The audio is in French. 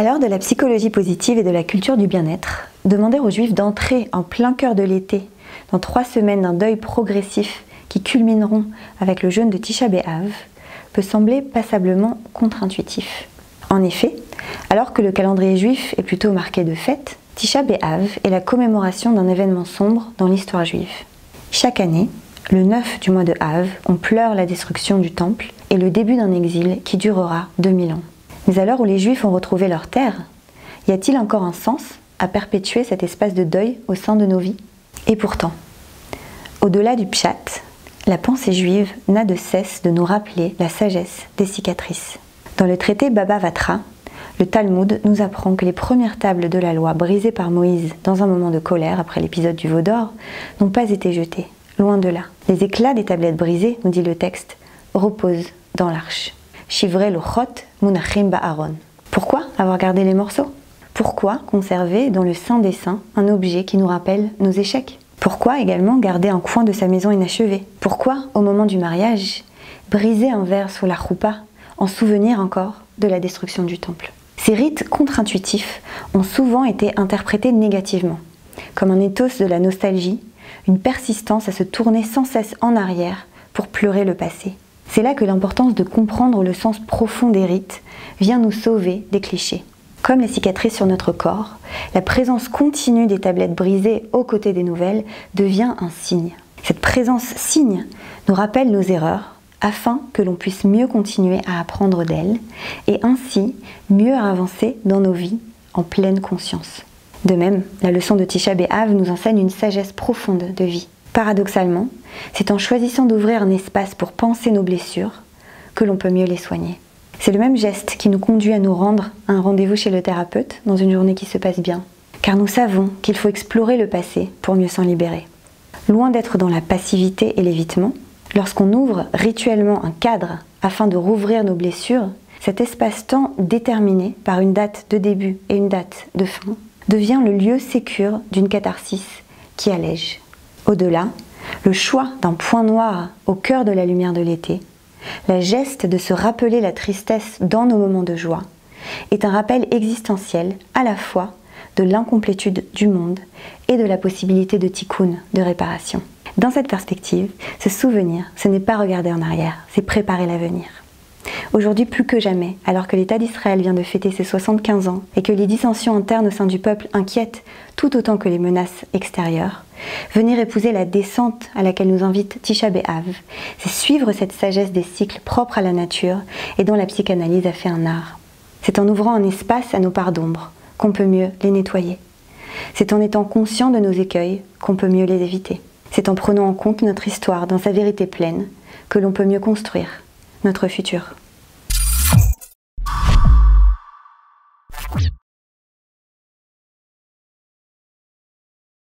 À l'heure de la psychologie positive et de la culture du bien-être, demander aux Juifs d'entrer en plein cœur de l'été dans 3 semaines d'un deuil progressif qui culmineront avec le jeûne de Tisha B'Av peut sembler passablement contre-intuitif. En effet, alors que le calendrier juif est plutôt marqué de fêtes, Tisha B'Av est la commémoration d'un événement sombre dans l'histoire juive. Chaque année, le 9 du mois de Av, on pleure la destruction du temple et le début d'un exil qui durera 2000 ans. Mais à l'heure où les Juifs ont retrouvé leur terre, y a-t-il encore un sens à perpétuer cet espace de deuil au sein de nos vies? Et pourtant, au-delà du pshat, la pensée juive n'a de cesse de nous rappeler la sagesse des cicatrices. Dans le traité Baba Batra, le Talmud nous apprend que les premières tables de la loi brisées par Moïse dans un moment de colère après l'épisode du veau d'or n'ont pas été jetées, loin de là. Les éclats des tablettes brisées, nous dit le texte, reposent dans l'arche. Shivrei lochot munachim ba'aron. Pourquoi avoir gardé les morceaux? Pourquoi conserver dans le saint des saints un objet qui nous rappelle nos échecs? Pourquoi également garder un coin de sa maison inachevé? Pourquoi, au moment du mariage, briser un verre sous la choupa en souvenir encore de la destruction du temple? Ces rites contre-intuitifs ont souvent été interprétés négativement, comme un ethos de la nostalgie, une persistance à se tourner sans cesse en arrière pour pleurer le passé. C'est là que l'importance de comprendre le sens profond des rites vient nous sauver des clichés. Comme les cicatrices sur notre corps, la présence continue des tablettes brisées aux côtés des nouvelles devient un signe. Cette présence signe nous rappelle nos erreurs afin que l'on puisse mieux continuer à apprendre d'elles et ainsi mieux avancer dans nos vies en pleine conscience. De même, la leçon de Tisha B'Av nous enseigne une sagesse profonde de vie. Paradoxalement, c'est en choisissant d'ouvrir un espace pour penser nos blessures que l'on peut mieux les soigner. C'est le même geste qui nous conduit à nous rendre à un rendez-vous chez le thérapeute dans une journée qui se passe bien, car nous savons qu'il faut explorer le passé pour mieux s'en libérer. Loin d'être dans la passivité et l'évitement, lorsqu'on ouvre rituellement un cadre afin de rouvrir nos blessures, cet espace-temps déterminé par une date de début et une date de fin devient le lieu sécure d'une catharsis qui allège. Au-delà, le choix d'un point noir au cœur de la lumière de l'été, la geste de se rappeler la tristesse dans nos moments de joie, est un rappel existentiel à la fois de l'incomplétude du monde et de la possibilité de tikkun, de réparation. Dans cette perspective, se souvenir, ce n'est pas regarder en arrière, c'est préparer l'avenir. Aujourd'hui plus que jamais, alors que l'État d'Israël vient de fêter ses 75 ans et que les dissensions internes au sein du peuple inquiètent tout autant que les menaces extérieures, venir épouser la descente à laquelle nous invite Tisha B'Av, c'est suivre cette sagesse des cycles propres à la nature et dont la psychanalyse a fait un art. C'est en ouvrant un espace à nos parts d'ombre qu'on peut mieux les nettoyer. C'est en étant conscient de nos écueils qu'on peut mieux les éviter. C'est en prenant en compte notre histoire dans sa vérité pleine que l'on peut mieux construire notre futur.